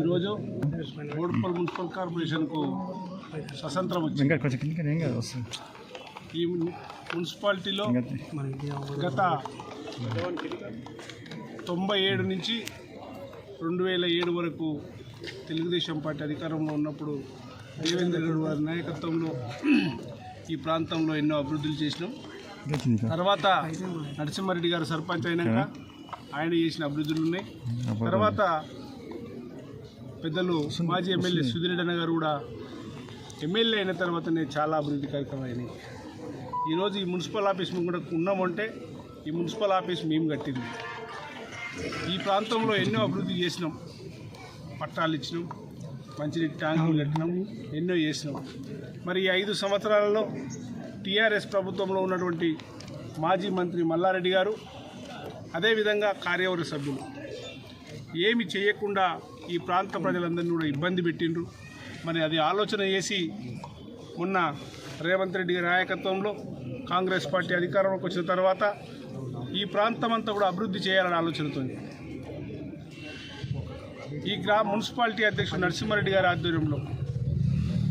ఈరోజు బోడుప్పల్ మున్సిపల్ కార్పొరేషన్కు స్వతంత్రం వచ్చింది. ఈ మున్సిపాలిటీలో గత 97 నుంచి 2007 వరకు తెలుగుదేశం పార్టీ అధికారంలో ఉన్నప్పుడు దేవేందర్ గౌడ్ వారి నాయకత్వంలో ఈ ప్రాంతంలో ఎన్నో అభివృద్ధులు చేసినాం. తర్వాత నరసింహారెడ్డి గారు సర్పంచ్ అయినాక ఆయన చేసిన అభివృద్ధులు ఉన్నాయి. తర్వాత పెద్దలు మాజీ ఎమ్మెల్యే సుధీరెడ్డి గారు కూడా ఎమ్మెల్యే అయిన తర్వాతనే చాలా అభివృద్ధి కార్యక్రమాలు అయినాయి. ఈరోజు ఈ మున్సిపల్ ఆఫీస్ కూడా ఉన్నామంటే ఈ మున్సిపల్ ఆఫీస్ మేము కట్టింది. ఈ ప్రాంతంలో ఎన్నో అభివృద్ధి చేసినాం, పట్టాలు ఇచ్చినాం, మంచినీటి ట్యాంకులు కట్టినాం, ఎన్నో చేసినాం. మరి ఈ 5 సంవత్సరాలలో టీఆర్ఎస్ ప్రభుత్వంలో ఉన్నటువంటి మాజీ మంత్రి మల్లారెడ్డి గారు, అదేవిధంగా కార్యవర్గ సభ్యులు ఏమి చేయకుండా ఈ ప్రాంత ప్రజలందరినీ కూడా ఇబ్బంది పెట్టిండ్రు. మరి అది ఆలోచన చేసి మొన్న రేవంత్ రెడ్డి గారి నాయకత్వంలో కాంగ్రెస్ పార్టీ అధికారంలోకి వచ్చిన తర్వాత ఈ ప్రాంతం అంతా కూడా అభివృద్ధి చేయాలని ఆలోచనతో ఈ మున్సిపాలిటీ అధ్యక్షుడు నరసింహారెడ్డి గారి ఆధ్వర్యంలో,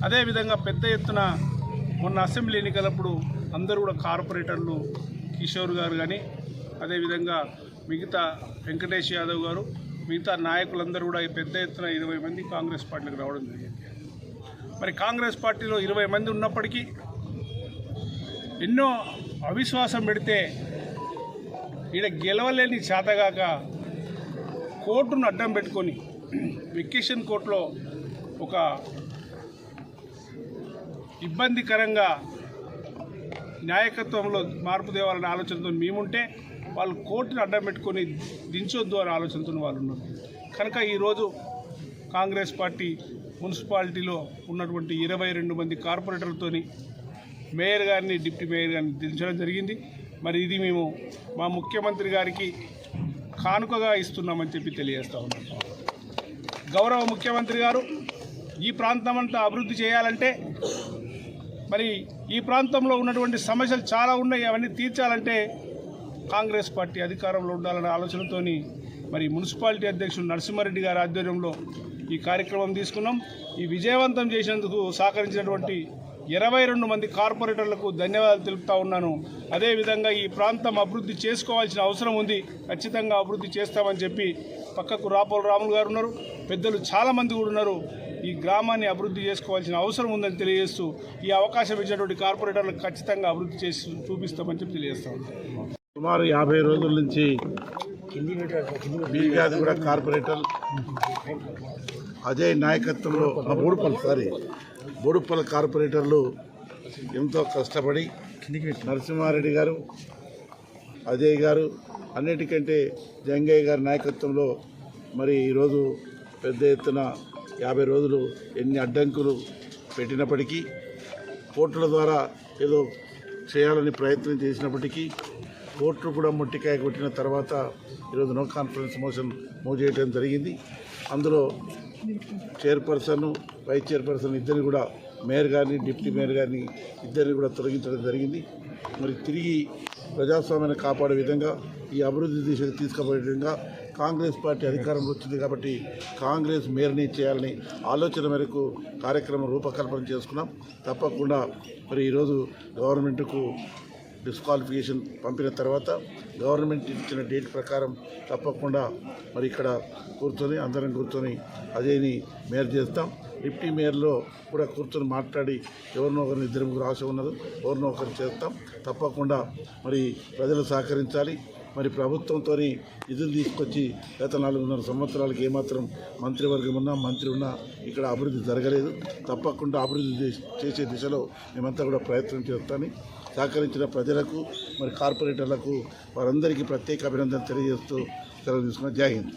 అదేవిధంగా పెద్ద ఎత్తున మొన్న అసెంబ్లీ ఎన్నికలప్పుడు అందరూ కూడా కార్పొరేటర్లు కిషోర్ గారు కానీ, అదేవిధంగా మిగతా వెంకటేష్ యాదవ్ గారు, మిగతా నాయకులందరూ కూడా పెద్ద ఎత్తున 20 మంది కాంగ్రెస్ పార్టీకి రావడం జరిగింది. మరి కాంగ్రెస్ పార్టీలో 20 మంది ఉన్నప్పటికీ ఎన్నో అవిశ్వాసం పెడితే ఈడ గెలవలేని చేతగాక కోర్టును అడ్డం పెట్టుకొని వెకేషన్ కోర్టులో ఒక ఇబ్బందికరంగా నాయకత్వంలో మార్పు తేవాలనే ఆలోచనతో మేముంటే వాళ్ళు కోర్టును అడ్డం పెట్టుకొని దించొద్దు అనే ఆలోచనతో వాళ్ళు ఉన్నారు. కనుక ఈరోజు కాంగ్రెస్ పార్టీ మున్సిపాలిటీలో ఉన్నటువంటి 22 మంది కార్పొరేటర్లతోని మేయర్ గారిని, డిప్యూటీ మేయర్ గారిని దించడం జరిగింది. మరి ఇది మేము మా ముఖ్యమంత్రి గారికి కానుకగా ఇస్తున్నామని చెప్పి తెలియజేస్తా ఉన్నాం. గౌరవ ముఖ్యమంత్రి గారు ఈ ప్రాంతం అంతా అభివృద్ధి చేయాలంటే, మరి ఈ ప్రాంతంలో ఉన్నటువంటి సమస్యలు చాలా ఉన్నాయి, అవన్నీ తీర్చాలంటే కాంగ్రెస్ పార్టీ అధికారంలో ఉండాలనే ఆలోచనతోని మరి మున్సిపాలిటీ అధ్యక్షుడు నరసింహారెడ్డి గారి ఆధ్వర్యంలో ఈ కార్యక్రమం తీసుకున్నాం. ఈ విజయవంతం చేసినందుకు సహకరించినటువంటి 22 మంది కార్పొరేటర్లకు ధన్యవాదాలు తెలుపుతా ఉన్నాను. అదేవిధంగా ఈ ప్రాంతం అభివృద్ధి చేసుకోవాల్సిన అవసరం ఉంది, ఖచ్చితంగా అభివృద్ధి చేస్తామని చెప్పి పక్కకు రాపోల రాములు గారు ఉన్నారు, పెద్దలు చాలామంది కూడా ఉన్నారు. ఈ గ్రామాన్ని అభివృద్ధి చేసుకోవాల్సిన అవసరం ఉందని తెలియజేస్తూ ఈ అవకాశం ఇచ్చినటువంటి కార్పొరేటర్లకు ఖచ్చితంగా అభివృద్ధి చేసి చూపిస్తామని చెప్పి తెలియజేస్తా ఉన్నాను. సుమారు 50 రోజుల నుంచి బీగాదిగూడ కార్పొరేటర్ అజయ్ నాయకత్వంలో బోడుప్పల్ కార్పొరేటర్లు ఎంతో కష్టపడి నరసింహారెడ్డి గారు, అజయ్ గారు, అన్నిటికంటే జంగయ్య గారి నాయకత్వంలో మరి ఈరోజు పెద్ద ఎత్తున 50 రోజులు ఎన్ని అడ్డంకులు పెట్టినప్పటికీ, కోర్టుల ద్వారా ఏదో చేయాలని ప్రయత్నం చేసినప్పటికీ కోర్టు కూడా మొట్టికాయ కొట్టిన తర్వాత ఈరోజు నో కాన్ఫిడెన్స్ మోషన్ మూవ్ చేయడం జరిగింది. అందులో చైర్పర్సన్, వైస్ చైర్పర్సన్ ఇద్దరిని కూడా, మేయర్ గారిని, డిప్యూటీ మేయర్ గారిని ఇద్దరిని కూడా తొలగించడం జరిగింది. మరి తిరిగి ప్రజాస్వామ్యాన్ని కాపాడే విధంగా, ఈ అభివృద్ధి దిశకు తీసుకుపోయే విధంగా కాంగ్రెస్ పార్టీ అధికారంలో వచ్చింది కాబట్టి కాంగ్రెస్ మేయర్ని చేయాలని ఆలోచన మేరకు కార్యక్రమం రూపకల్పన చేసుకున్నాం. తప్పకుండా మరి ఈరోజు గవర్నమెంట్కు డిస్క్వాలిఫికేషన్ పంపిన తర్వాత గవర్నమెంట్ ఇచ్చిన డేట్ ప్రకారం తప్పకుండా మరి ఇక్కడ అందరం కూర్చొని అజయ్ని మేయర్ చేస్తాం. డిప్యూటీ మేయర్లో కూడా కూర్చొని మాట్లాడి ఎవరినో ఒకరిని 2-3 ఆశ ఉన్నది, ఎవరినో ఒకరిని చేస్తాం. తప్పకుండా మరి ప్రజలు సహకరించాలి. మరి ప్రభుత్వంతో నిధులు తీసుకొచ్చి గత 4.5 సంవత్సరాలకు ఏమాత్రం మంత్రివర్గం ఉన్నా, మంత్రి ఉన్నా ఇక్కడ అభివృద్ధి జరగలేదు. తప్పకుండా అభివృద్ధి చేసే దిశలో మేమంతా కూడా ప్రయత్నం చేస్తామని సహకరించిన ప్రజలకు, మరి కార్పొరేటర్లకు వారందరికీ ప్రత్యేక అభినందన తెలియజేస్తూ సెలవు తీసుకున్న. జై హింద్.